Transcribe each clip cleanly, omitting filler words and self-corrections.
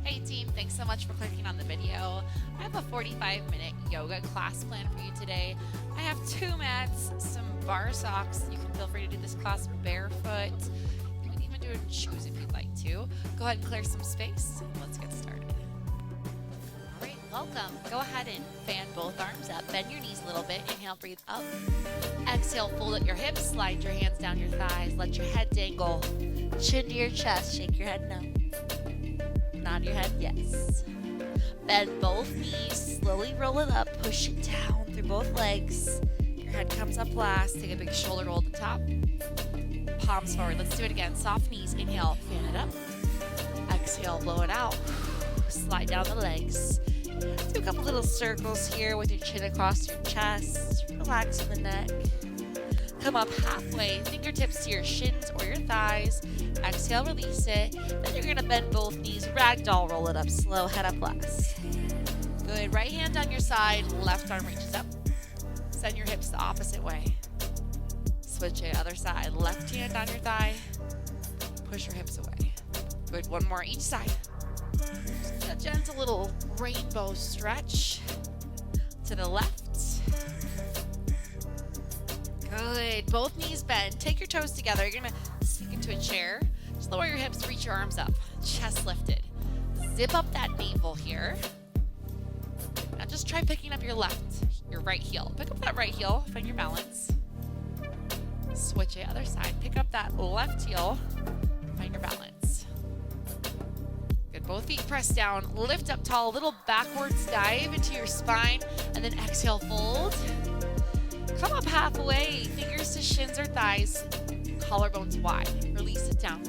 Hey team, thanks so much for clicking on the video. I have a 45-minute yoga class plan for you today. I have 2 mats, some bar socks. You can feel free to do this class barefoot. You can even do it in shoes if you'd like to. Go ahead and clear some space. Let's get started. All right, welcome. Go ahead and fan both arms up. Bend your knees a little bit. Inhale, breathe up. Exhale, fold at your hips. Slide your hands down your thighs. Let your head dangle. Chin to your chest. Shake your head no. Nod your head, yes. Bend both knees, slowly roll it up, push it down through both legs. Your head comes up last, take a big shoulder roll at the top. Palms forward, let's do it again. Soft knees, inhale, fan it up. Exhale, blow it out. Slide down the legs. Do a couple little circles here with your chin across your chest. Relax in the neck. Come up halfway, fingertips to your shins or your thighs. Exhale, release it. Then you're gonna bend both knees, ragdoll, roll it up slow, head up last. Good, right hand on your side, left arm reaches up. Send your hips the opposite way. Switch it, other side, left hand on your thigh. Push your hips away. Good, one more each side. Just a gentle little rainbow stretch to the left. Good. Both knees bend. Take your toes together. You're going to sink into a chair. Just lower your hips, reach your arms up. Chest lifted. Zip up that navel here. Now just try picking up your right heel. Pick up that right heel. Find your balance. Switch it, other side. Pick up that left heel. Find your balance. Good. Both feet press down. Lift up tall. Little backwards dive into your spine. And then exhale, fold. Come up halfway, fingers to shins or thighs, collarbones wide. Release it down.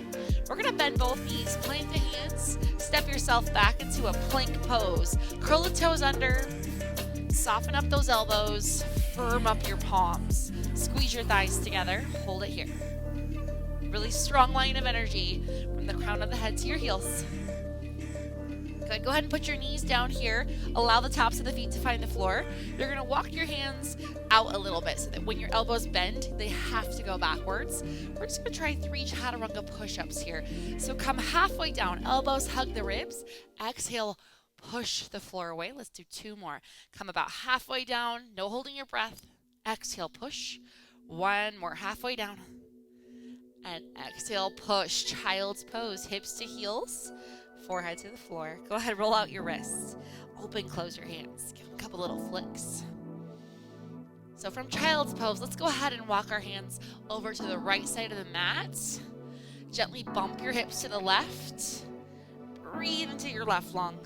We're gonna bend both knees, plant the hands, step yourself back into a plank pose. Curl the toes under, soften up those elbows, firm up your palms. Squeeze your thighs together, hold it here. Really strong line of energy from the crown of the head to your heels. Good. Go ahead and put your knees down here. Allow the tops of the feet to find the floor. You're going to walk your hands out a little bit so that when your elbows bend, they have to go backwards. We're just going to try 3 chaturanga push-ups here. So come halfway down. Elbows hug the ribs. Exhale, push the floor away. Let's do 2 more. Come about halfway down. No holding your breath. Exhale, push. 1 more. Halfway down. And exhale, push. Child's pose. Hips to heels. Forehead to the floor. Go ahead, roll out your wrists. Open, close your hands. Give them a couple little flicks. So from child's pose, let's go ahead and walk our hands over to the right side of the mat. Gently bump your hips to the left. Breathe into your left lung.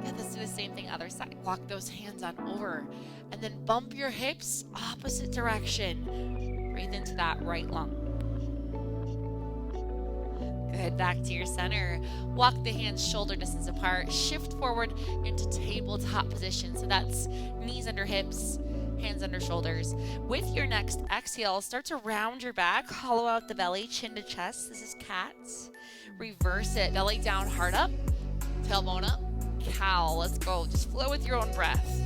Good, let's do the same thing other side. Walk those hands on over. And then bump your hips opposite direction. Breathe into that right lung. Good, back to your center. Walk the hands shoulder distance apart. Shift forward into tabletop position. So that's knees under hips, hands under shoulders. With your next exhale, start to round your back, hollow out the belly, chin to chest. This is cat. Reverse it, belly down, heart up, tailbone up, cow. Let's go. Just flow with your own breath.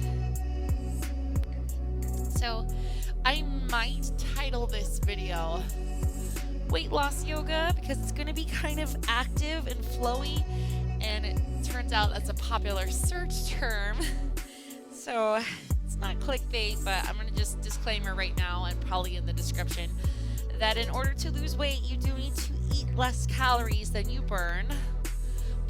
So I might title this video weight loss yoga because it's going to be kind of active and flowy, and it turns out that's a popular search term. So it's not clickbait, but I'm going to just disclaimer right now and probably in the description that in order to lose weight, you do need to eat less calories than you burn.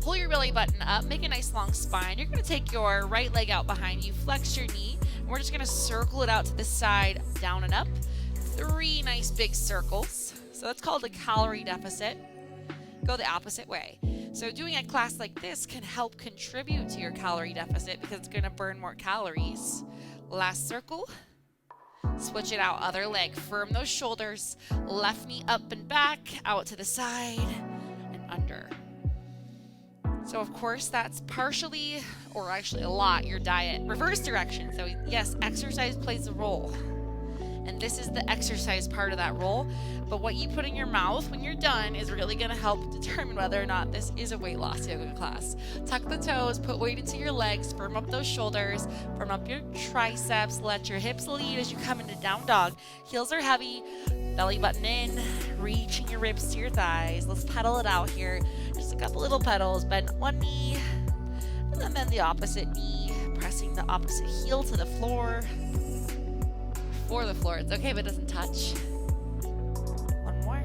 Pull your belly button up, make a nice long spine. You're going to take your right leg out behind you, flex your knee, and we're just going to circle it out to the side, down and up. 3 nice big circles. So that's called a calorie deficit. Go the opposite way. So doing a class like this can help contribute to your calorie deficit because it's going to burn more calories. Last circle. Switch it out, other leg. Firm those shoulders. Left knee up and back, out to the side, and under. So of course that's partially, or actually a lot, your diet. Reverse direction. So yes, exercise plays a role. And this is the exercise part of that role. But what you put in your mouth when you're done is really going to help determine whether or not this is a weight loss yoga class. Tuck the toes, put weight into your legs, firm up those shoulders, firm up your triceps, let your hips lead as you come into down dog. Heels are heavy, belly button in, reaching your ribs to your thighs. Let's pedal it out here. Just a Walk up little pedals, bend one knee, and then bend the opposite knee, pressing the opposite heel to the floor. For the floor, it's okay if it doesn't touch. One more.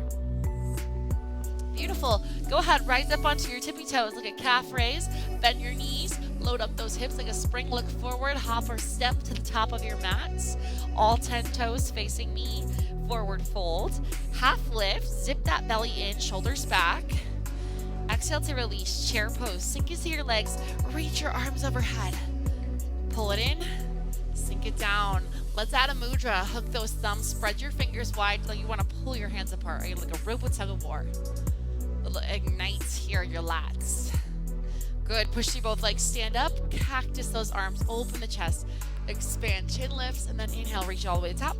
Beautiful. Go ahead, rise up onto your tippy toes. Look at calf raise, bend your knees, load up those hips like a spring, look forward, hop or step to the top of your mats. All 10 toes facing me, forward fold. Half lift, zip that belly in, shoulders back. Exhale to release, chair pose. Sink into your legs, reach your arms overhead. Pull it in, sink it down. Let's add a mudra. Hook those thumbs, spread your fingers wide like you want to pull your hands apart, right? Like a rope with tug of war. Ignite here your lats. Good. Push through both legs. Stand up. Cactus those arms. Open the chest. Expand. Chin lifts. And then inhale. Reach all the way to the top.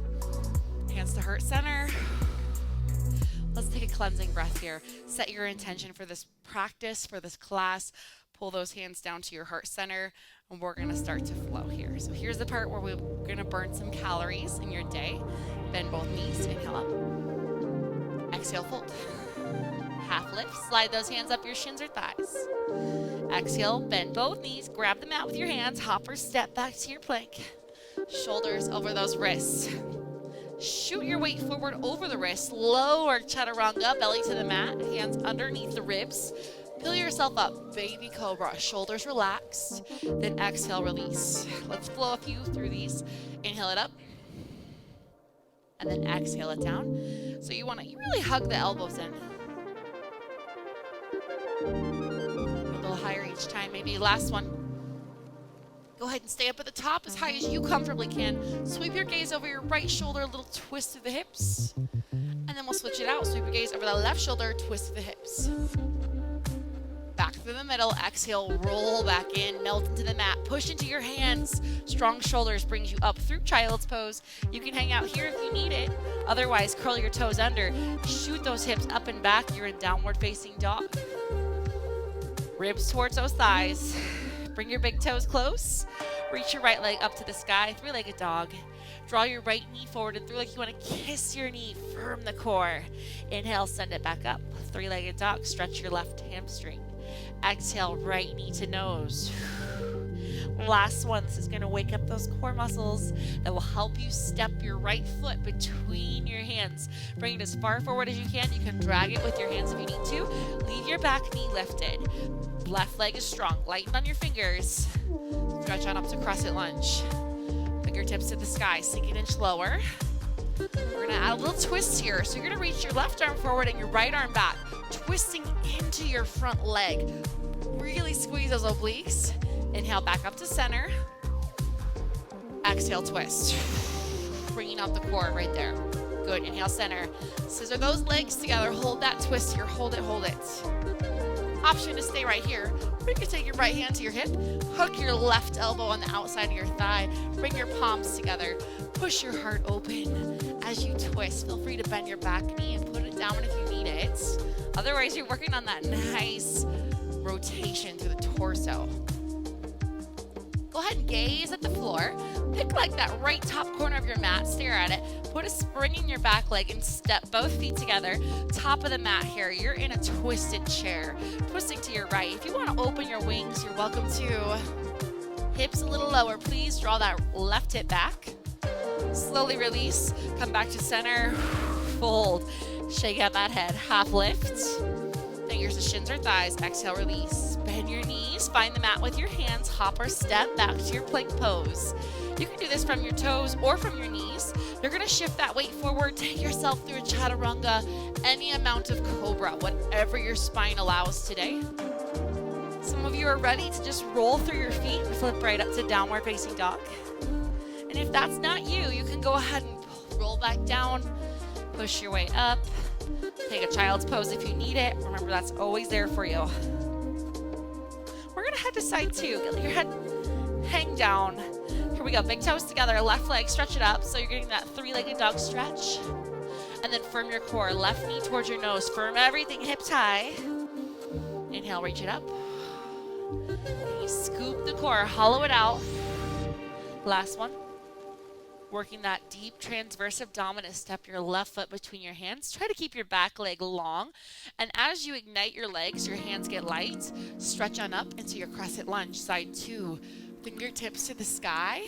Hands to heart center. Let's take a cleansing breath here. Set your intention for this practice, for this class. Pull those hands down to your heart center. And we're going to start to flow here. So here's the part where we're going to burn some calories in your day. Bend both knees. Inhale up. Exhale, fold. Half lift. Slide those hands up your shins or thighs. Exhale, bend both knees. Grab the mat with your hands. Hop or step back to your plank. Shoulders over those wrists. Shoot your weight forward over the wrists. Lower chaturanga, belly to the mat. Hands underneath the ribs. Peel yourself up, baby cobra. Shoulders relaxed. Then exhale, release. Let's flow a few through these. Inhale it up. And then exhale it down. So you really hug the elbows in. A little higher each time, maybe last one. Go ahead and stay up at the top as high as you comfortably can. Sweep your gaze over your right shoulder, a little twist through the hips. And then we'll switch it out. Sweep your gaze over the left shoulder, twist through the hips. Back through the middle, exhale, roll back in, melt into the mat, push into your hands. Strong shoulders brings you up through child's pose. You can hang out here if you need it. Otherwise, curl your toes under. Shoot those hips up and back. You're in downward facing dog. Ribs towards those thighs. Bring your big toes close. Reach your right leg up to the sky, three-legged dog. Draw your right knee forward and through like you want to kiss your knee. Firm the core. Inhale, send it back up. Three-legged dog. Stretch your left hamstring. Exhale, right knee to nose. Last one. This is going to wake up those core muscles that will help you step your right foot between your hands. Bring it as far forward as you can. You can drag it with your hands if you need to. Leave your back knee lifted. Left leg is strong. Lighten on your fingers. Stretch on up to crescent lunge. Fingertips to the sky. Sink an inch lower. We're going to add a little twist here. So you're going to reach your left arm forward and your right arm back, twisting into your front leg. Really squeeze those obliques. Inhale back up to center. Exhale, twist. Bringing out the core right there. Good. Inhale, center. Scissor those legs together. Hold that twist here. Hold it, hold it. Option to stay right here. Or you can take your right hand to your hip. Hook your left elbow on the outside of your thigh. Bring your palms together. Push your heart open as you twist. Feel free to bend your back knee and put it down if you need it. Otherwise, you're working on that nice rotation through the torso. Go ahead and gaze at the floor. Pick like that right top corner of your mat. Stare at it. Put a spring in your back leg and step both feet together. Top of the mat here. You're in a twisted chair. Twisting to your right. If you want to open your wings, you're welcome to. Hips a little lower. Please draw that left hip back. Slowly release. Come back to center. Fold. Shake out that head. Half lift. Fingers to shins or thighs. Exhale, release. Bend your knees. Find the mat with your hands. Hop or step back to your plank pose. You can do this from your toes or from your knees. You're going to shift that weight forward. Take yourself through a chaturanga. Any amount of cobra, whatever your spine allows today. Some of you are ready to just roll through your feet and flip right up to downward facing dog. And if that's not you, you can go ahead and roll back down. Push your way up. Take a child's pose if you need it. Remember, that's always there for you. We're going to head to side two. Get your head hang down. Here we go. Big toes together. Left leg, stretch it up. So you're getting that three-legged dog stretch. And then firm your core. Left knee towards your nose. Firm everything hips high. Inhale, reach it up. And you scoop the core. Hollow it out. Last one. working that deep transverse abdominis. Step your left foot between your hands. Try to keep your back leg long. And as you ignite your legs, your hands get light. Stretch on up into your crescent lunge. Side 2. Fingertips to the sky.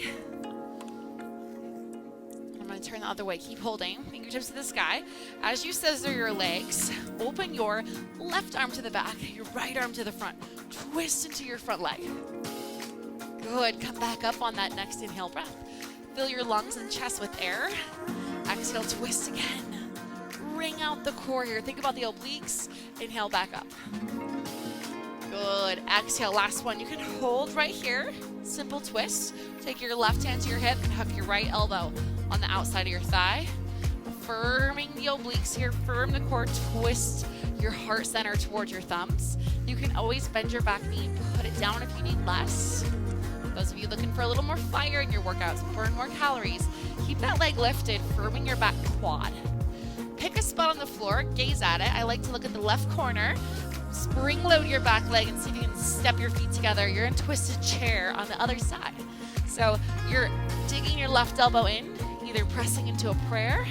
I'm going to turn the other way. Keep holding. Fingertips to the sky. As you scissor your legs, open your left arm to the back, your right arm to the front. Twist into your front leg. Good. Come back up on that next inhale breath. Fill your lungs and chest with air. Exhale, twist again. Wring out the core here. Think about the obliques. Inhale, back up. Good. Exhale, last one. You can hold right here. Simple twist. Take your left hand to your hip and hook your right elbow on the outside of your thigh. Firming the obliques here. Firm the core. Twist your heart center towards your thumbs. You can always bend your back knee. Put it down if you need less. Those of you looking for a little more fire in your workouts, burn more calories, keep that leg lifted, firming your back quad. Pick a spot on the floor, gaze at it. I like to look at the left corner. Spring load your back leg and see if you can step your feet together. You're in twisted chair on the other side. So you're digging your left elbow in, either pressing into a prayer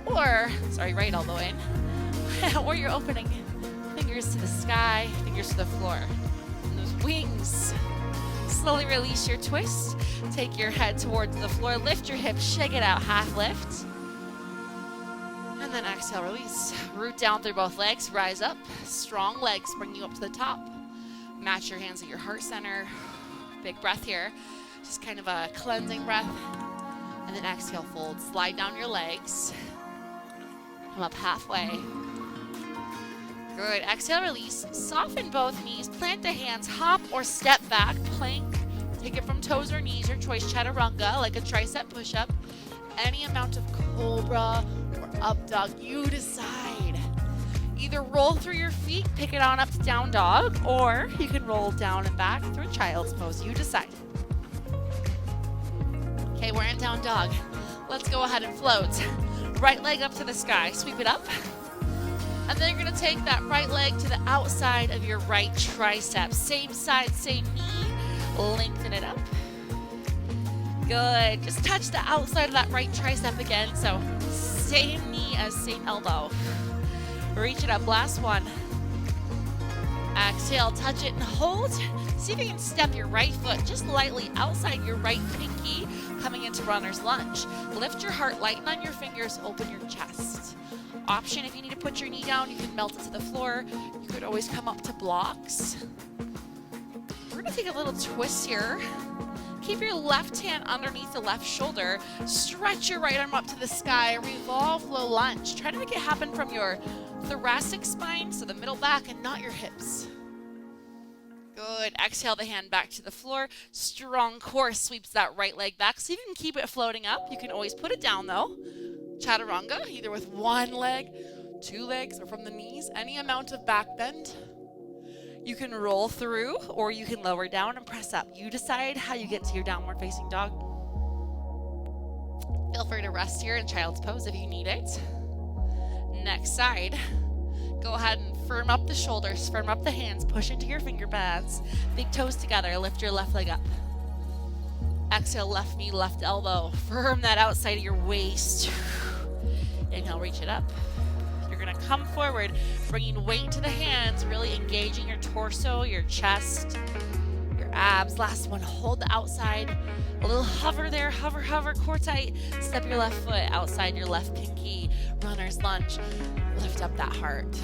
or, right elbow in, or you're opening fingers to the sky, fingers to the floor. And those wings. Slowly release your twist. Take your head towards the floor. Lift your hips, shake it out, half lift. And then exhale, release. Root down through both legs, rise up. Strong legs bring you up to the top. Match your hands at your heart center. Big breath here. Just kind of a cleansing breath. And then exhale, fold. Slide down your legs. Come up halfway. Good. Exhale, release. Soften both knees. Plant the hands. Hop or step back. Plank. Take it from toes or knees. Your choice. Chaturanga, like a tricep push-up. Any amount of cobra or up dog. You decide. Either roll through your feet, pick it on up to down dog, or you can roll down and back through child's pose. You decide. Okay, we're in down dog. Let's go ahead and float. Right leg up to the sky. Sweep it up. And then you're going to take that right leg to the outside of your right tricep. Same side, same knee. Lengthen it up. Good. Just touch the outside of that right tricep again. So same knee as same elbow. Reach it up. Last one. Exhale. Touch it and hold. See if you can step your right foot just lightly outside your right pinky, coming into runner's lunge. Lift your heart. Lighten on your fingers. Open your chest. Option, if you need to put your knee down, you can melt it to the floor. You could always come up to blocks. We're going to take a little twist here. Keep your left hand underneath the left shoulder. Stretch your right arm up to the sky. Revolve low lunge. Try to make it happen from your thoracic spine, so the middle back, and not your hips. Good. Exhale the hand back to the floor. Strong core sweeps that right leg back, so you can keep it floating up. You can always put it down, though. Chaturanga, either with one leg, two legs, or from the knees. Any amount of back bend. You can roll through, or you can lower down and press up. You decide how you get to your downward facing dog. Feel free to rest here in child's pose if you need it. Next side. Go ahead and firm up the shoulders, firm up the hands, push into your finger pads. Big toes together, lift your left leg up. Exhale, left knee, left elbow. Firm that outside of your waist. Inhale, reach it up. You're going to come forward, bringing weight to the hands, really engaging your torso, your chest, your abs. Last one, hold the outside. A little hover there, hover, hover, core tight. Step your left foot outside your left pinky. Runner's lunge. Lift up that heart.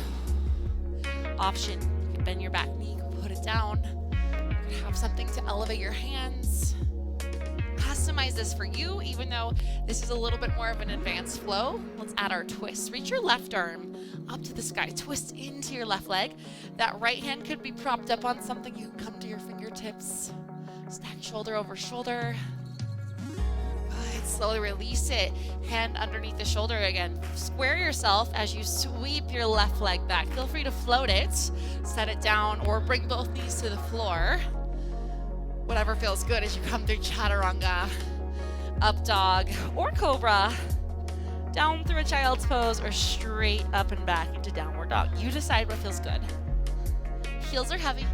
Option, you can bend your back knee, you can put it down. You can have something to elevate your hands. Customize this for you, even though this is a little bit more of an advanced flow. Let's add our twist. Reach your left arm up to the sky. Twist into your left leg. That right hand could be propped up on something. You can come to your fingertips. Stack shoulder over shoulder. Good. Slowly release it. Hand underneath the shoulder again. Square yourself as you sweep your left leg back. Feel free to float it, set it down, or bring both knees to the floor. Whatever feels good as you come through chaturanga, up dog, or cobra, down through a child's pose, or straight up and back into downward dog. You decide what feels good. Heels are heavy.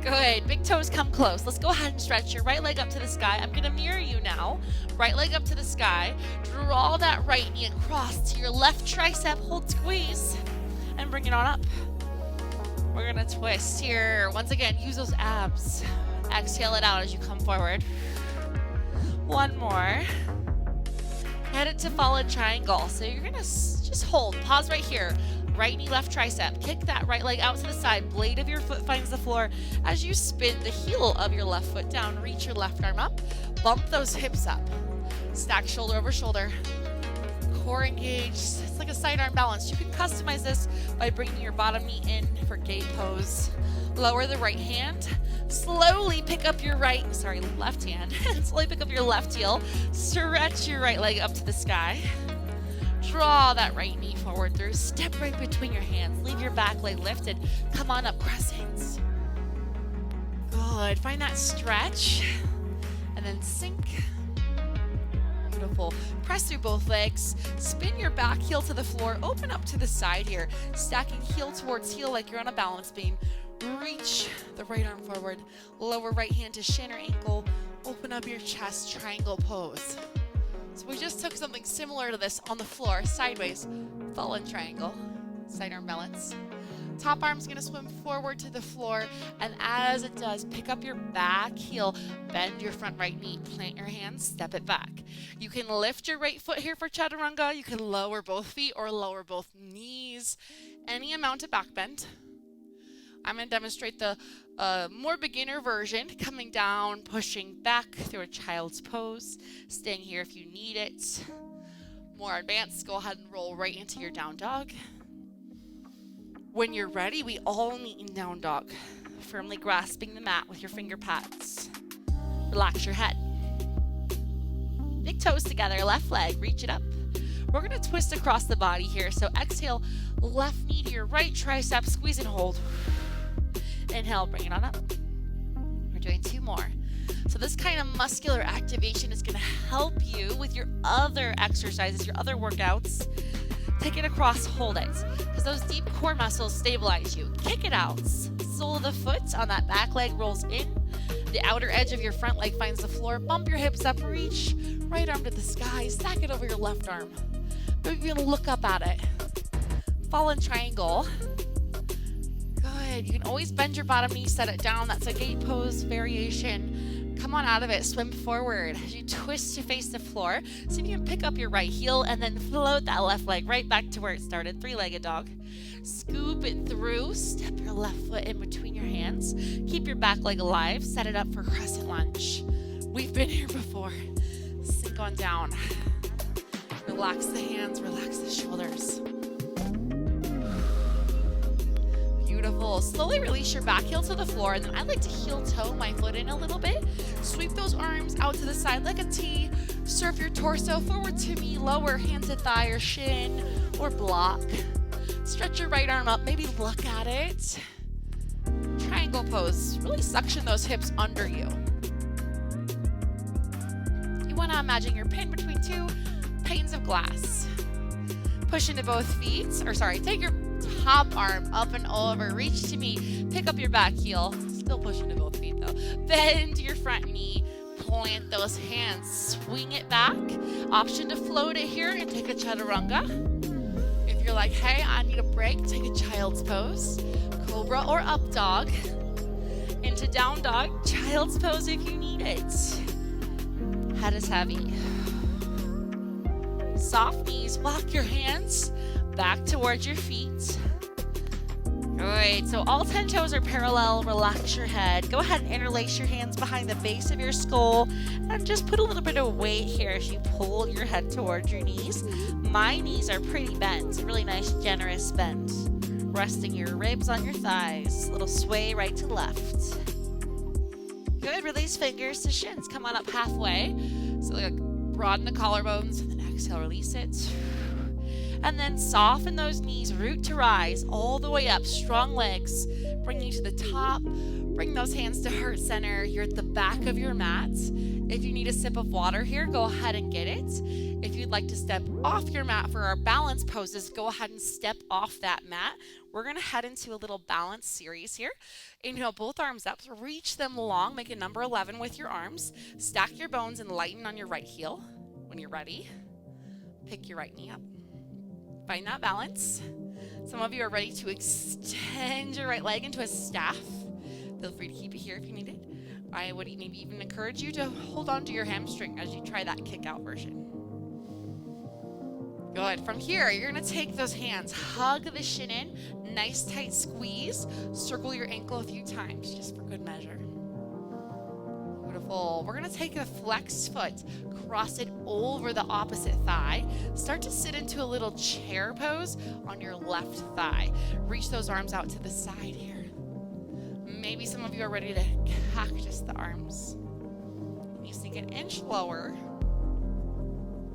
Good. Big toes come close. Let's go ahead and stretch your right leg up to the sky. I'm going to mirror you now. Right leg up to the sky. Draw that right knee across to your left tricep. Hold, squeeze, and bring it on up. We're going to twist here. Once again, use those abs. Exhale it out as you come forward. One more. Head it to fallen triangle. So you're going to just hold. Pause right here. Right knee, left tricep. Kick that right leg out to the side. Blade of your foot finds the floor. As you spin the heel of your left foot down, reach your left arm up. Bump those hips up. Stack shoulder over shoulder. Core engaged. It's like a side arm balance. You can customize this by bringing your bottom knee in for gate pose. Lower the right hand. Slowly pick up your left hand. Slowly pick up your left heel. Stretch your right leg up to the sky. Draw that right knee forward through. Step right between your hands. Leave your back leg lifted. Come on up, crescent. Good. Find that stretch. And then sink. Beautiful. Press through both legs. Spin your back heel to the floor. Open up to the side here. Stacking heel towards heel like you're on a balance beam. Reach the right arm forward. Lower right hand to shin or ankle. Open up your chest, triangle pose. So we just took something similar to this on the floor, sideways, fallen triangle, side arm balance. Top arm's gonna swim forward to the floor, and as it does, pick up your back heel, bend your front right knee, plant your hands, step it back. You can lift your right foot here for chaturanga. You can lower both feet or lower both knees. Any amount of back bend. I'm going to demonstrate the more beginner version, coming down, pushing back through a child's pose, staying here if you need it. More advanced, go ahead and roll right into your down dog. When you're ready, we all meet in down dog, firmly grasping the mat with your finger pads. Relax your head. Big toes together, left leg, reach it up. We're going to twist across the body here, so exhale, left knee to your right tricep, squeeze and hold. Inhale, bring it on up. We're doing two more. So this kind of muscular activation is going to help you with your other exercises, your other workouts. Take it across, hold it, because those deep core muscles stabilize you. Kick it out. Sole of the foot on that back leg rolls in. The outer edge of your front leg finds the floor. Bump your hips up, reach right arm to the sky. Stack it over your left arm. Maybe you're going to look up at it. Fallen triangle. Good. You can always bend your bottom knee, set it down. That's a gate pose variation. Come on out of it. Swim forward. As you twist to face the floor, see if you can pick up your right heel and then float that left leg right back to where it started. Three-legged dog. Scoop it through. Step your left foot in between your hands. Keep your back leg alive. Set it up for crescent lunge. We've been here before. Sink on down. Relax the hands. Relax the shoulders. Beautiful. Slowly release your back heel to the floor, and then I like to heel toe my foot in a little bit. Sweep those arms out to the side like a T. Surf your torso forward to me. Lower hand to thigh or shin or block. Stretch your right arm up. Maybe look at it. Triangle pose. Really suction those hips under you. You want to imagine you're pinned between two panes of glass. Push into both feet. Take your top arm up and over. Reach to me. Pick up your back heel. Still push into both feet though. Bend your front knee. Plant those hands. Swing it back. Option to float it here and take a chaturanga. If you're like, hey, I need a break, take a child's pose. Cobra or up dog. Into down dog. Child's pose if you need it. Head is heavy. Soft knees. Walk your hands back towards your feet. Good. So all 10 toes are parallel. Relax your head. Go ahead and interlace your hands behind the base of your skull and just put a little bit of weight here as you pull your head towards your knees. My knees are pretty bent. Really nice, generous bend. Resting your ribs on your thighs. Little sway right to left. Good. Release fingers to shins. Come on up halfway. So like broaden the collarbones and then exhale, release it. And then soften those knees, root to rise, all the way up. Strong legs, bring you to the top. Bring those hands to heart center. You're at the back of your mat. If you need a sip of water here, go ahead and get it. If you'd like to step off your mat for our balance poses, go ahead and step off that mat. We're going to head into a little balance series here. Inhale, both arms up. Reach them long. Make a number 11 with your arms. Stack your bones and lighten on your right heel. When you're ready, pick your right knee up. Find that balance. Some of you are ready to extend your right leg into a staff. Feel free to keep it here if you need it. I would maybe even encourage you to hold on to your hamstring as you try that kick out version. Good. From here, you're going to take those hands, hug the shin in, nice tight squeeze, circle your ankle a few times just for good measure. Beautiful. We're going to take a flexed foot, cross it over the opposite thigh. Start to sit into a little chair pose on your left thigh. Reach those arms out to the side here. Maybe some of you are ready to cactus the arms. You sink an inch lower.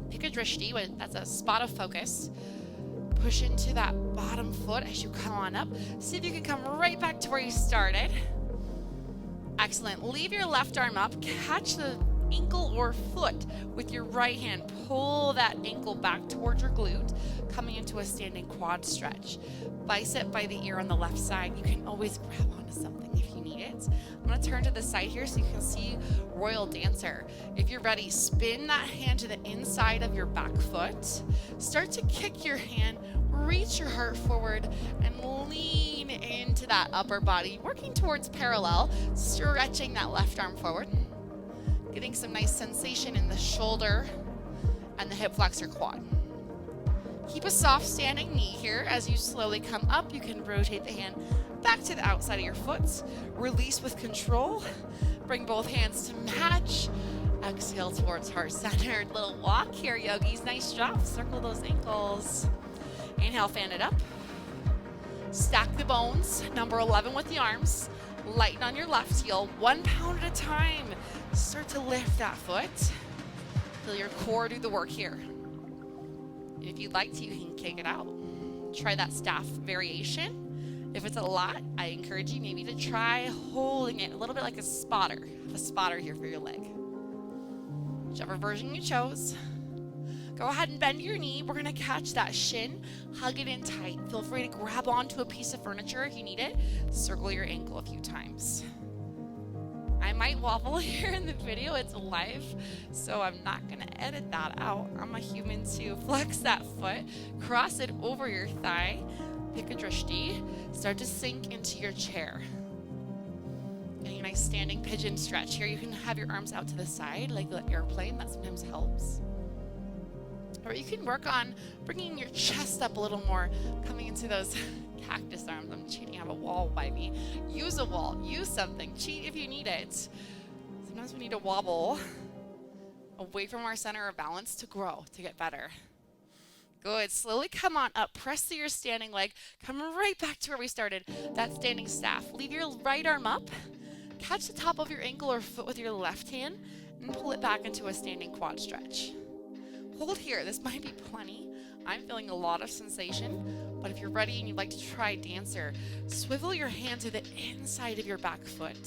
Pick a drishti, that's a spot of focus. Push into that bottom foot as you come on up. See if you can come right back to where you started. Excellent. Leave your left arm up. Catch the ankle or foot with your right hand. Pull that ankle back towards your glute, coming into a standing quad stretch. Bicep by the ear on the left side. You can always grab onto something if you need it. I'm going to turn to the side here so you can see Royal Dancer. If you're ready, spin that hand to the inside of your back foot. Start to kick your hand, reach your heart forward, and lean into that upper body, working towards parallel, stretching that left arm forward. Getting some nice sensation in the shoulder and the hip flexor quad. Keep a soft standing knee here. As you slowly come up, you can rotate the hand back to the outside of your foot. Release with control. Bring both hands to match. Exhale towards heart-centered. Little walk here, yogis. Nice job. Circle those ankles. Inhale, fan it up. Stack the bones. Number 11 with the arms. Lighten on your left heel. 1 pound at a time. Start to lift that foot. Feel your core do the work here. If you'd like to, you can kick it out. Try that staff variation. If it's a lot, I encourage you maybe to try holding it a little bit like a spotter. Have a spotter here for your leg. Whichever version you chose. Go ahead and bend your knee. We're going to catch that shin. Hug it in tight. Feel free to grab onto a piece of furniture if you need it. Circle your ankle a few times. I might wobble here in the video. It's live, so I'm not going to edit that out. I'm a human too. Flex that foot. Cross it over your thigh. Pick a drishti. Start to sink into your chair. Getting a nice standing pigeon stretch here. You can have your arms out to the side like the airplane. That sometimes helps. Or you can work on bringing your chest up a little more, coming into those cactus arms. I'm cheating. I have a wall by me. Use a wall. Use something. Cheat if you need it. Sometimes we need to wobble away from our center of balance to grow, to get better. Good. Slowly come on up. Press through your standing leg. Come right back to where we started. That standing staff. Leave your right arm up. Catch the top of your ankle or foot with your left hand and pull it back into a standing quad stretch. Hold here. This might be plenty. I'm feeling a lot of sensation, but if you're ready and you'd like to try Dancer, swivel your hand to the inside of your back foot.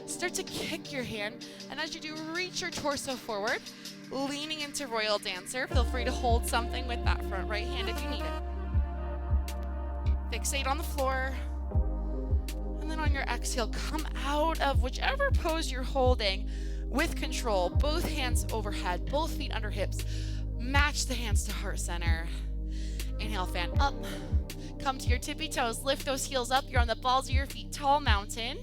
Start to kick your hand, and as you do, reach your torso forward, leaning into Royal Dancer. Feel free to hold something with that front right hand if you need it. Fixate on the floor, and then on your exhale, come out of whichever pose you're holding with control. Both hands overhead, both feet under hips. Match the hands to heart center. Inhale, fan up. Come to your tippy toes. Lift those heels up. You're on the balls of your feet. Tall mountain.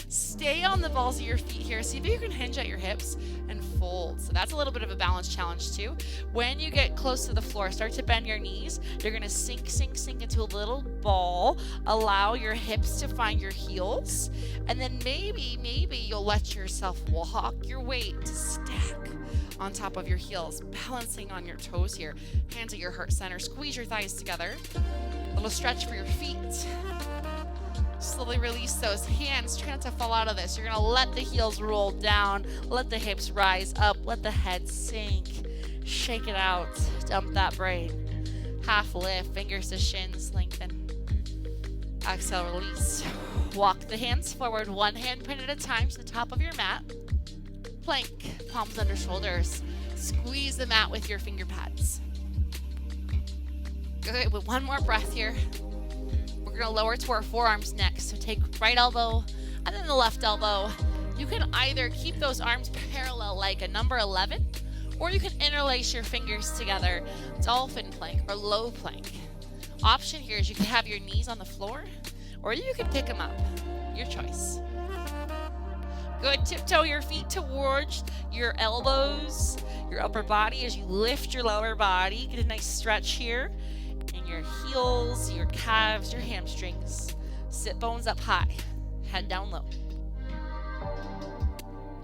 Stay on the balls of your feet here. See if you can hinge at your hips and fold. So that's a little bit of a balance challenge too. When you get close to the floor, start to bend your knees. You're going to sink into a little ball. Allow your hips to find your heels. And then maybe you'll let yourself walk your weight to stack on top of your heels, balancing on your toes here. Hands at your heart center. Squeeze your thighs together. A little stretch for your feet. Slowly release those hands. Try not to fall out of this. You're going to let the heels roll down. Let the hips rise up. Let the head sink. Shake it out. Dump that brain. Half lift. Fingers to shins. Lengthen. Exhale, release. Walk the hands forward, one hand pin at a time to the top of your mat. Plank, palms under shoulders. Squeeze the mat with your finger pads. Good, with one more breath here. We're gonna lower to our forearms next. So take right elbow and then the left elbow. You can either keep those arms parallel like a number 11, or you can interlace your fingers together, dolphin plank or low plank. Option here is you can have your knees on the floor, or you can pick them up. Your choice. Good, tiptoe your feet towards your elbows, your upper body as you lift your lower body. Get a nice stretch here in your heels, your calves, your hamstrings. Sit bones up high, head down low.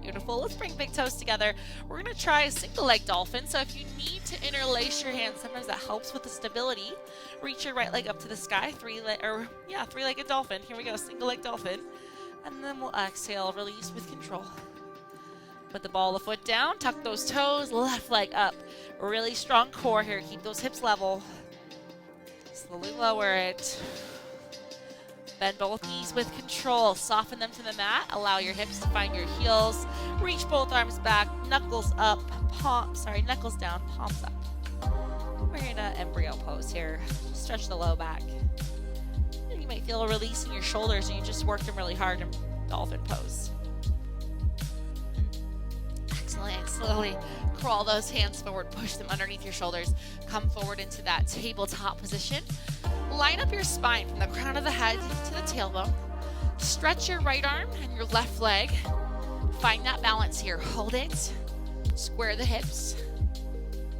Beautiful. Let's bring big toes together. We're going to try a single leg dolphin. So if you need to interlace your hands, sometimes that helps with the stability. Reach your right leg up to the sky. Three-legged dolphin. Here we go. Single leg dolphin. And then we'll exhale, release with control. Put the ball of the foot down, tuck those toes, left leg up. Really strong core here. Keep those hips level. Slowly lower it. Bend both knees with control. Soften them to the mat. Allow your hips to find your heels. Reach both arms back, knuckles up, knuckles down, palms up. We're in an embryo pose here. Stretch the low back. And you might feel a release in your shoulders, and you just worked them really hard in dolphin pose. Excellent. Slowly crawl those hands forward. Push them underneath your shoulders. Come forward into that tabletop position. Line up your spine from the crown of the head to the tailbone. Stretch your right arm and your left leg. Find that balance here. Hold it. Square the hips.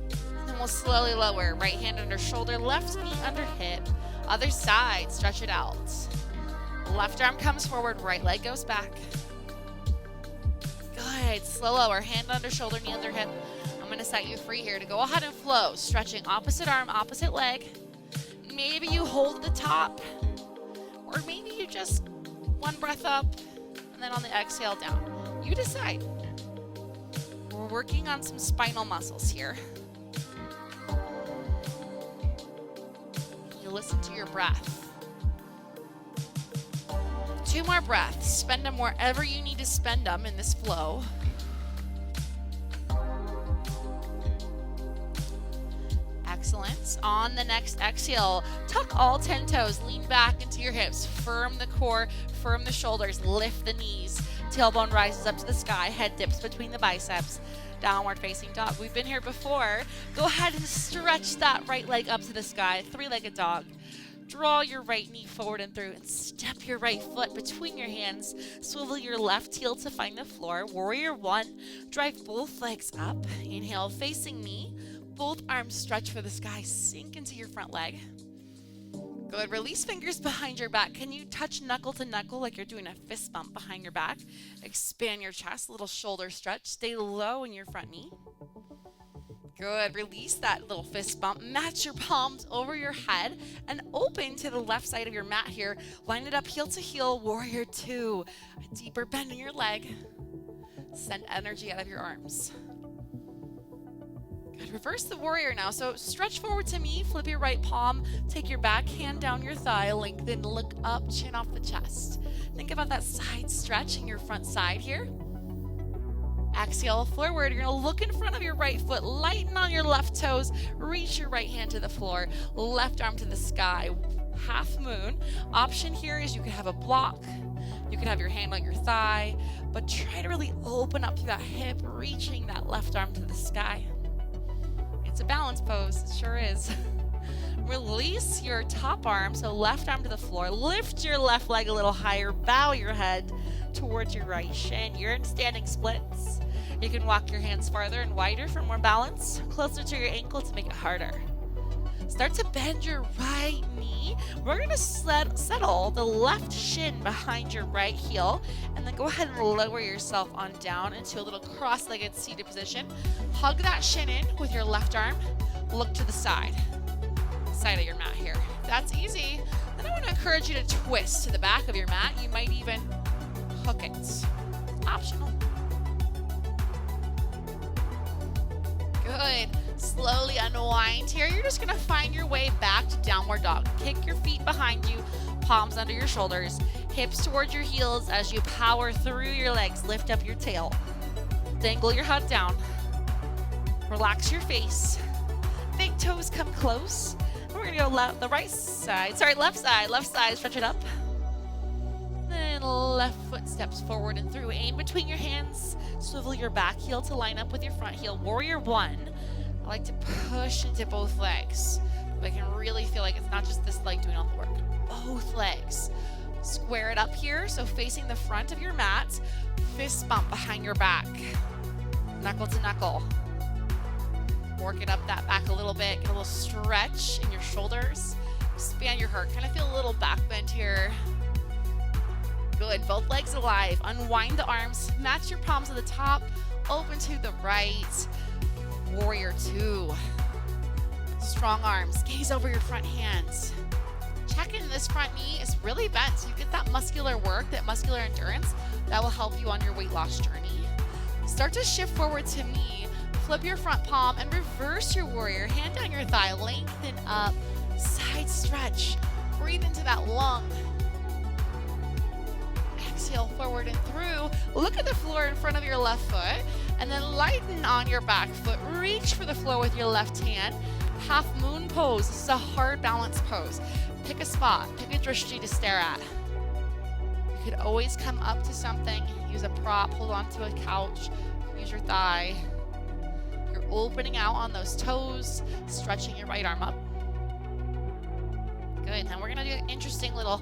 And then we'll slowly lower. Right hand under shoulder, left knee under hip. Other side, stretch it out. Left arm comes forward, right leg goes back. Good. Slow lower. Hand under shoulder, knee under hip. I'm going to set you free here to go ahead and flow. Stretching opposite arm, opposite leg. Maybe you hold the top, or maybe you just one breath up and then on the exhale down. You decide. We're working on some spinal muscles here. You listen to your breath. 2 more breaths. Spend them wherever you need to spend them in this flow. Excellent. On the next exhale, tuck all 10 toes, lean back into your hips, firm the core, firm the shoulders, lift the knees. Tailbone rises up to the sky, head dips between the biceps. Downward facing dog. We've been here before. Go ahead and stretch that right leg up to the sky, 3-legged dog. Draw your right knee forward and through and step your right foot between your hands. Swivel your left heel to find the floor. Warrior 1. Drive both legs up. Inhale, facing me. Both arms stretch for the sky. Sink into your front leg. Good. Release fingers behind your back. Can you touch knuckle to knuckle like you're doing a fist bump behind your back? Expand your chest. Little shoulder stretch. Stay low in your front knee. Good. Release that little fist bump. Match your palms over your head and open to the left side of your mat here. Line it up heel to heel. Warrior 2. A deeper bend in your leg. Send energy out of your arms. Good. Reverse the warrior now. So stretch forward to me. Flip your right palm. Take your back hand down your thigh. Lengthen. Look up. Chin off the chest. Think about that side stretch in your front side here. Exhale forward. You're going to look in front of your right foot. Lighten on your left toes. Reach your right hand to the floor. Left arm to the sky. Half moon. Option here is you could have a block. You could have your hand on your thigh. But try to really open up through that hip, reaching that left arm to the sky. It's a balance pose. It sure is. Release your top arm, so left arm to the floor. Lift your left leg a little higher. Bow your head towards your right shin. You're in standing splits. You can walk your hands farther and wider for more balance. Closer to your ankle to make it harder. Start to bend your right knee. We're going to settle the left shin behind your right heel. And then go ahead and lower yourself on down into a little cross-legged seated position. Hug that shin in with your left arm. Look to the side of your mat here. That's easy. Then I want to encourage you to twist to the back of your mat. You might even hook it. Optional. Good. Slowly unwind here. You're just going to find your way back to downward dog. Kick your feet behind you. palms under your shoulders, hips towards your heels as you power through your legs. Lift up your tail. Dangle your head down. Relax your face. Big toes come close. We're gonna go left side, stretch it up. Then left foot steps forward and through. Aim between your hands. Swivel your back heel to line up with your front heel. Warrior one. I like to push into both legs. But I can really feel like it's not just this leg doing all the work. Both legs. Square it up here, so facing the front of your mat. Fist bump behind your back. Knuckle to knuckle. Work it up that back a little bit. Get a little stretch in your shoulders. Expand your heart. Kind of feel a little back bend here. Good. Both legs alive. Unwind the arms. Match your palms at the top. Open to the right. Warrior two. Strong arms. Gaze over your front hands. Check in. This front knee is really bent. So you get that muscular work, that muscular endurance that will help you on your weight loss journey. Start to shift forward to me. Flip your front palm and reverse your warrior. Hand down your thigh. Lengthen up. Side stretch. Breathe into that lung. Exhale forward and through. Look at the floor in front of your left foot. And then lighten on your back foot. Reach for the floor with your left hand. Half moon pose. This is a hard balance pose. Pick a spot. Pick a drishti to stare at. You could always come up to something. Use a prop. Hold on to a couch. Use your thigh. You're opening out on those toes. Stretching your right arm up. Good. Now we're going to do an interesting little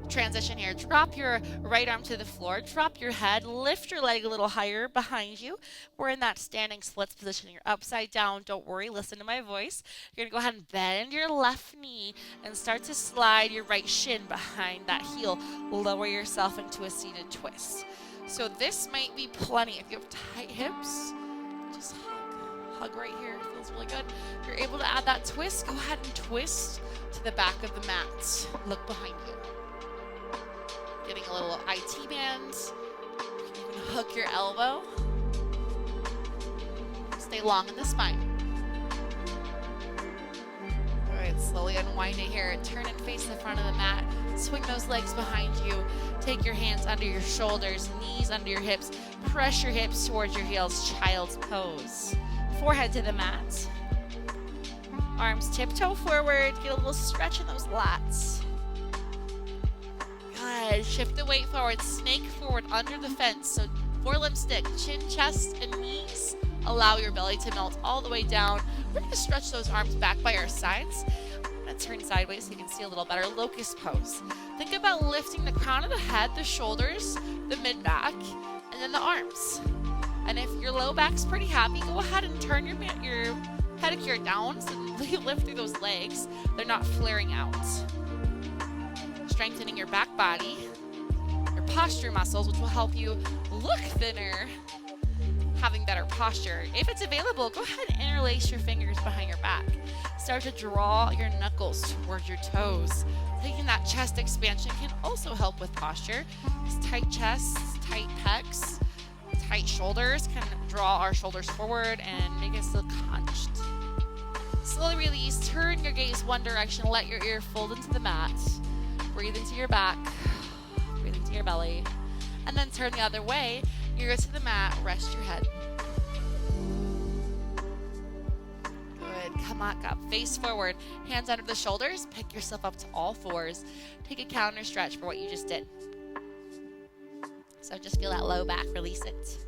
transition here. Drop your right arm to the floor. Drop your head. Lift your leg a little higher behind you. We're in that standing splits position. You're upside down. Don't worry. Listen to my voice. You're going to go ahead and bend your left knee and start to slide your right shin behind that heel. Lower yourself into a seated twist. So this might be plenty. If you have tight hips, just hug right here. It feels really good. If you're able to add that twist, go ahead and twist to the back of the mat. Look behind you. Getting a little IT band. You can hook your elbow. Stay long in the spine. All right, slowly unwind it here. Turn and face the front of the mat. Swing those legs behind you. Take your hands under your shoulders, knees under your hips. Press your hips towards your heels. Child's pose. Forehead to the mat. Arms tiptoe forward. Get a little stretch in those lats. Good. Shift the weight forward. Snake forward under the fence. So forelimb stick, chin, chest, and knees. Allow your belly to melt all the way down. We're going to stretch those arms back by our sides. I'm going to turn sideways so you can see a little better. Locust pose. Think about lifting the crown of the head, the shoulders, the mid-back, and then the arms. And if your low back's pretty happy, go ahead and turn your pedicure down so you lift through those legs. They're not flaring out. Strengthening your back body, your posture muscles, which will help you look thinner, having better posture. If it's available, go ahead and interlace your fingers behind your back. Start to draw your knuckles towards your toes. Taking that chest expansion can also help with posture. These tight chests, tight pecs, tight shoulders can draw our shoulders forward and make us look hunched. Slowly release, turn your gaze one direction, let your ear fold into the mat. Breathe into your back, breathe into your belly, and then turn the other way. You go to the mat, rest your head. Good, come on up, face forward, hands under the shoulders, pick yourself up to all fours. Take a counter stretch for what you just did. So just feel that low back, release it.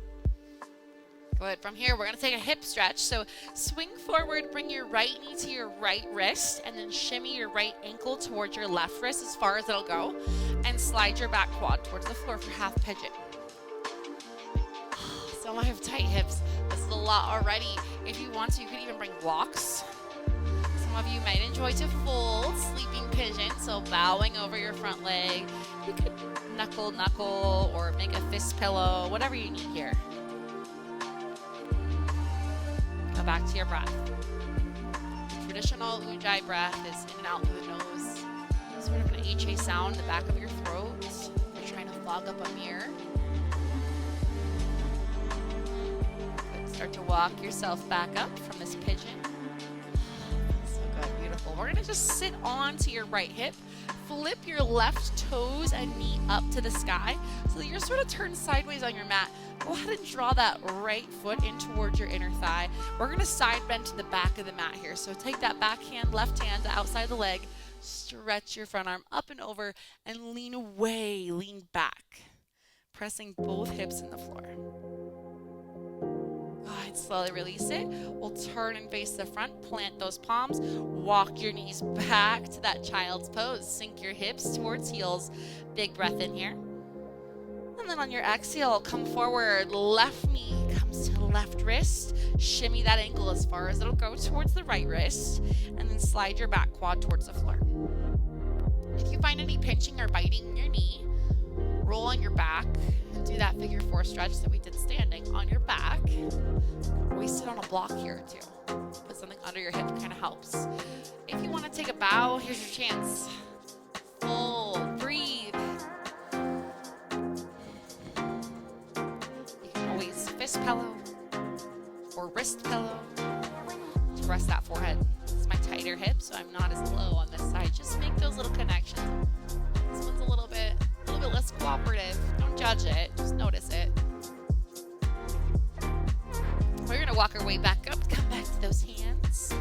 Good, from here we're gonna take a hip stretch. So swing forward, bring your right knee to your right wrist, and then shimmy your right ankle towards your left wrist as far as it'll go, and slide your back quad towards the floor for half pigeon. So I have tight hips. This is a lot already. If you want to, you could even bring blocks. Some of you might enjoy to fold, sleeping pigeon, so bowing over your front leg. You could knuckle, or make a fist pillow, whatever you need here. Come back to your breath. Traditional Ujjayi breath is in and out through the nose. Sort of an HA sound in the back of your throat. You're trying to fog up a mirror. Good. Start to walk yourself back up from this pigeon. So good, beautiful. We're gonna just sit on to your right hip. flip your left toes and knee up to the sky so that you're sort of turned sideways on your mat. Go ahead and draw that right foot in towards your inner thigh. We're going to side bend to the back of the mat here. So take that back hand, left hand to outside the leg, stretch your front arm up and over, and lean away, lean back, pressing both hips in the floor. Go ahead, slowly release it. We'll turn and face the front, plant those palms, walk your knees back to that child's pose. Sink your hips towards heels. Big breath in here. And then on your exhale, come forward. Left knee comes to the left wrist. Shimmy that ankle as far as it'll go towards the right wrist. And then slide your back quad towards the floor. If you find any pinching or biting in your knee, roll on your back and do that figure 4 stretch that we did standing on your back. We sit on a block here too. Put something under your hip, kind of helps. If you want to take a bow, here's your chance. Full, breathe. You can always fist pillow or wrist pillow to rest that forehead. It's my tighter hip, so I'm not as low on this side. Just make those little connections. This one's a little bit less cooperative. Don't judge it, just notice it. We're gonna walk our way back up, come back to those hands.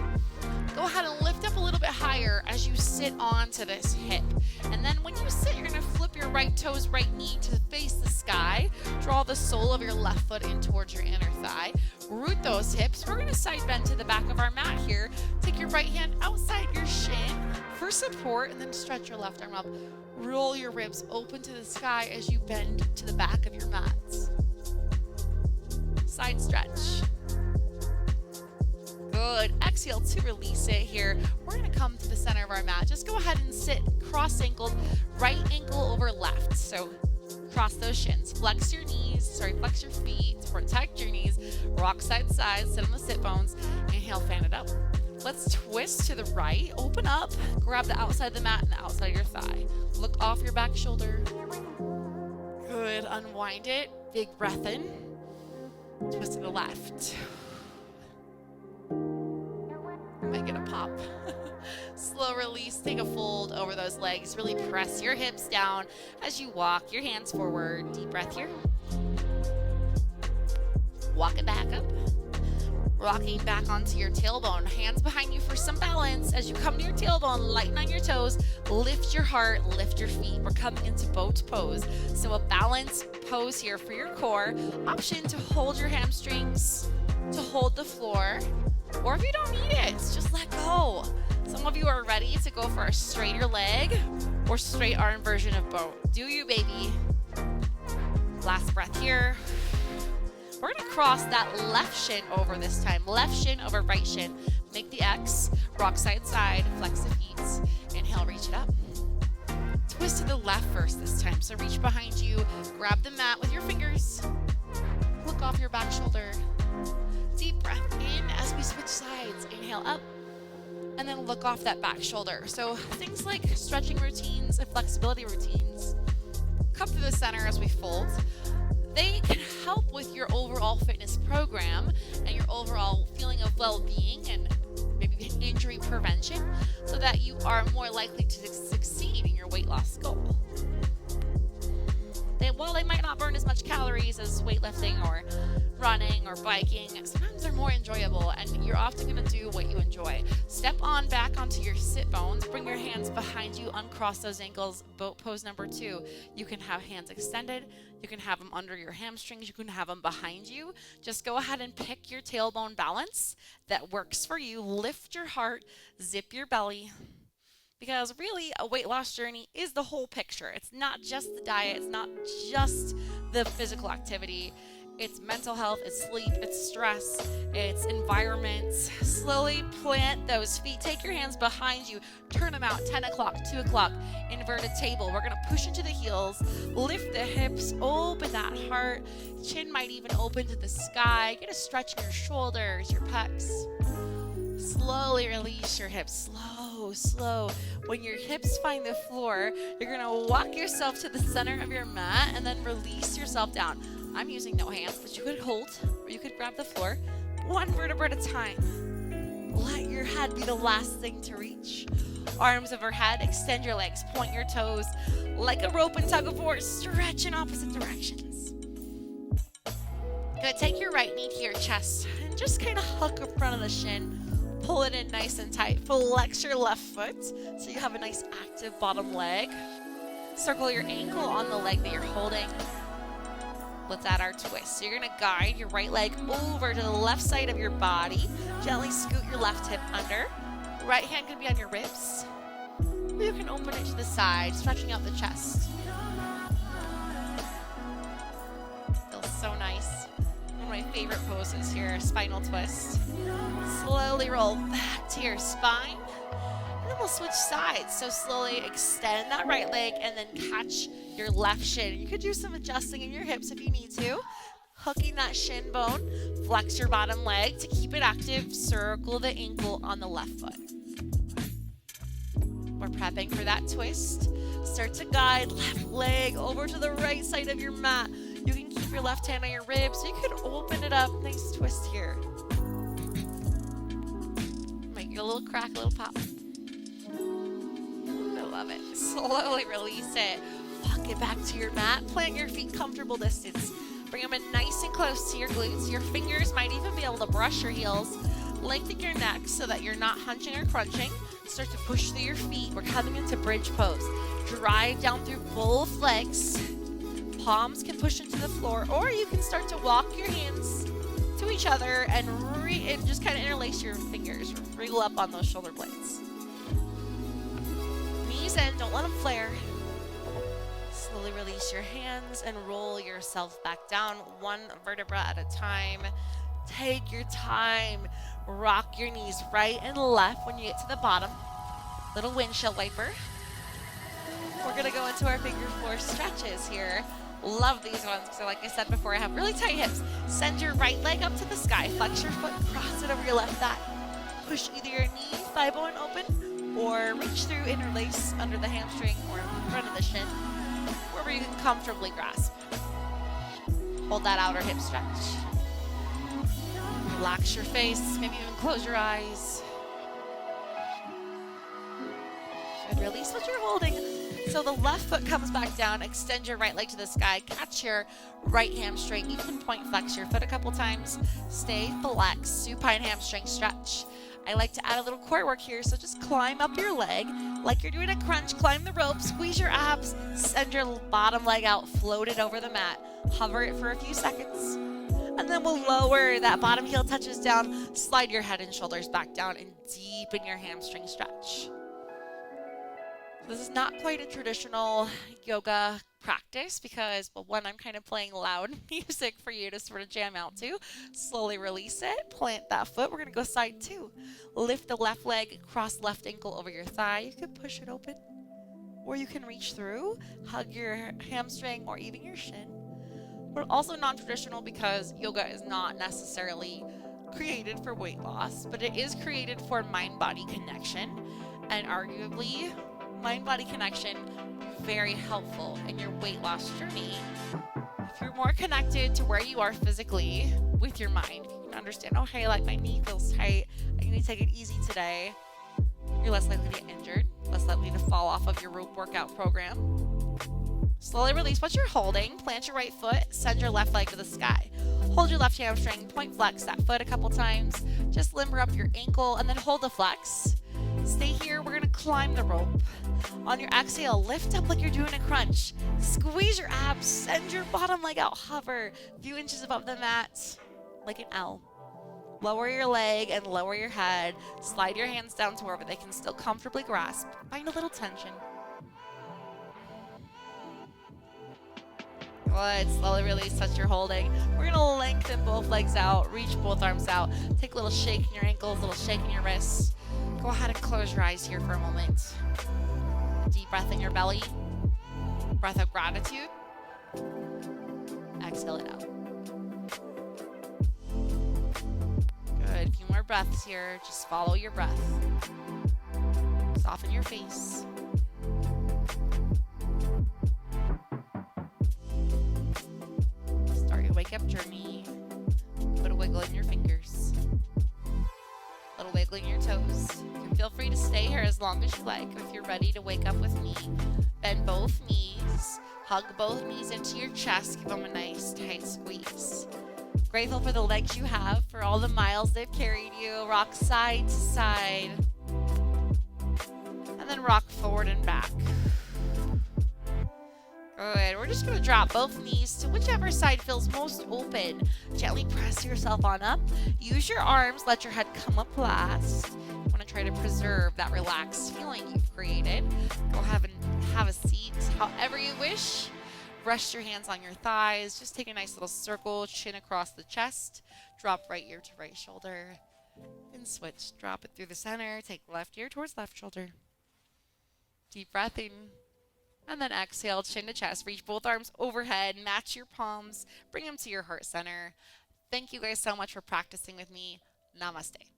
Go ahead and lift up a little bit higher as you sit onto this hip. And then when you sit, you're gonna flip your right toes, right knee to face the sky. Draw the sole of your left foot in towards your inner thigh. Root those hips. We're gonna side bend to the back of our mat here. Take your right hand outside your shin for support, and then stretch your left arm up. Roll your ribs open to the sky as you bend to the back of your mats. Side stretch. Good. Exhale to release it here. We're going to come to the center of our mat. Just go ahead and sit cross-ankled, right ankle over left. So cross those shins. Flex your feet to protect your knees. Rock side to side. Sit on the sit bones. Inhale, fan it up. Let's twist to the right. Open up. Grab the outside of the mat and the outside of your thigh. Look off your back shoulder. Good. Unwind it. Big breath in. Twist to the left. You might get a pop. Slow release. Take a fold over those legs. Really press your hips down as you walk your hands forward. Deep breath here. Walk it back up. Rocking back onto your tailbone. Hands behind you for some balance. As you come to your tailbone, lighten on your toes. Lift your heart, lift your feet. We're coming into boat pose. So a balanced pose here for your core. Option to hold your hamstrings, to hold the floor. Or if you don't need it, just let go. Some of you are ready to go for a straighter leg or straight arm version of boat. Do you, baby? Last breath here. We're going to cross that left shin over this time. Left shin over right shin. Make the X. Rock side side. Flex the feet. Inhale, reach it up. Twist to the left first this time. So reach behind you. Grab the mat with your fingers. Look off your back shoulder. Deep breath in as we switch sides. Inhale up. And then look off that back shoulder. So things like stretching routines and flexibility routines. Come to the center as we fold. They can help with your overall fitness program and your overall feeling of well-being and maybe injury prevention so that you are more likely to succeed in your weight loss goal. While they might not burn as much calories as weightlifting or running or biking, sometimes they're more enjoyable and you're often going to do what you enjoy. Step on back onto your sit bones, bring your hands behind you, uncross those ankles, boat pose number 2. You can have hands extended, you can have them under your hamstrings, you can have them behind you. Just go ahead and pick your tailbone balance that works for you. Lift your heart, zip your belly. Because really, a weight loss journey is the whole picture. It's not just the diet. It's not just the physical activity. It's mental health, it's sleep, it's stress, it's environment. Slowly plant those feet. Take your hands behind you. Turn them out. 10 o'clock, 2 o'clock. Inverted table. We're going to push into the heels. Lift the hips. Open that heart. Chin might even open to the sky. Get a stretch in your shoulders, your pecs. Slowly release your hips. Slow. When your hips find the floor, you're going to walk yourself to the center of your mat and then release yourself down. I'm using no hands, but you could hold or you could grab the floor. One vertebra at a time. Let your head be the last thing to reach. Arms overhead, extend your legs, point your toes like a rope and tug of war, stretch in opposite directions. Good, take your right knee to your chest and just kind of hook up front of the shin. Pull it in nice and tight. Flex your left foot so you have a nice active bottom leg. Circle your ankle on the leg that you're holding. Let's add our twist. So you're going to guide your right leg over to the left side of your body. Gently scoot your left hip under. Right hand can be on your ribs. Or you can open it to the side, stretching out the chest. Feels so nice. One of my favorite poses here, spinal twist. Slowly roll back to your spine. And then we'll switch sides. So slowly extend that right leg and then catch your left shin. You could do some adjusting in your hips if you need to. Hooking that shin bone. Flex your bottom leg to keep it active. Circle the ankle on the left foot. We're prepping for that twist. Start to guide left leg over to the right side of your mat. You can keep your left hand on your ribs. So you could open it up. Nice twist here. Might get a little crack, a little pop. I love it. Slowly release it. Walk it back to your mat. Plant your feet comfortable distance. Bring them in nice and close to your glutes. Your fingers might even be able to brush your heels. Lengthen your neck so that you're not hunching or crunching. Start to push through your feet. We're coming into bridge pose. Drive down through both legs. Palms can push into the floor, or you can start to walk your hands to each other and just kind of interlace your fingers. Wriggle up on those shoulder blades. Knees in, don't let them flare. Slowly release your hands and roll yourself back down, one vertebra at a time. Take your time. Rock your knees right and left when you get to the bottom. Little windshield wiper. We're going to go into our figure four stretches here. Love these ones because, like I said before, I have really tight hips. Send your right leg up to the sky. Flex your foot, cross it over your left thigh. Push either your knee, thigh bone open, or reach through, interlace under the hamstring or in front of the shin, wherever you can comfortably grasp. Hold that outer hip stretch. Relax your face, maybe even close your eyes. Good, release what you're holding. So the left foot comes back down, extend your right leg to the sky, catch your right hamstring. You can point flex your foot a couple times. Stay flexed, supine hamstring stretch. I like to add a little core work here, so just climb up your leg like you're doing a crunch. Climb the rope, squeeze your abs, send your bottom leg out, float it over the mat. Hover it for a few seconds. And then we'll lower that bottom heel touches down, slide your head and shoulders back down, and deepen your hamstring stretch. This is not quite a traditional yoga practice because, well, one, I'm kind of playing loud music for you to sort of jam out to. Slowly release it, plant that foot. We're going to go side two. Lift the left leg, cross left ankle over your thigh. You can push it open, or you can reach through, hug your hamstring or even your shin. But also non-traditional because yoga is not necessarily created for weight loss, but it is created for mind-body connection, and arguably mind-body connection very helpful in your weight loss journey. If you're more connected to where you are physically with your mind, you can understand, okay, like my knee feels tight, I need to take it easy today. You're less likely to get injured, less likely to fall off of your rope workout program. Slowly release what you're holding. Plant your right foot. Send your left leg to the sky. Hold your left hamstring. Point flex that foot a couple times. Just limber up your ankle and then hold the flex. Stay here. We're going to climb the rope. On your exhale, lift up like you're doing a crunch. Squeeze your abs. Send your bottom leg out. Hover a few inches above the mat like an L. Lower your leg and lower your head. Slide your hands down to wherever they can still comfortably grasp. Find a little tension. Good. Slowly release, touch your holding. We're going to lengthen both legs out, reach both arms out. Take a little shake in your ankles, a little shake in your wrists. Go ahead and close your eyes here for a moment. Deep breath in your belly. Breath of gratitude. Exhale it out. Good. A few more breaths here. Just follow your breath. Soften your face. Wake up journey. Put a wiggle in your fingers. Little wiggle wiggling your toes. You can feel free to stay here as long as you like. If you're ready to wake up with me, bend both knees, hug both knees into your chest, give them a nice tight squeeze. Grateful for the legs you have, for all the miles they've carried you. Rock side to side. And then rock forward and back. Good. We're just going to drop both knees to whichever side feels most open. Gently press yourself on up. Use your arms. Let your head come up last. You want to try to preserve that relaxed feeling you've created. Go ahead and have a seat however you wish. Rest your hands on your thighs. Just take a nice little circle. Chin across the chest. Drop right ear to right shoulder. And switch. Drop it through the center. Take left ear towards left shoulder. Deep breath in. And then exhale, chin to chest. Reach both arms overhead. Match your palms. Bring them to your heart center. Thank you guys so much for practicing with me. Namaste.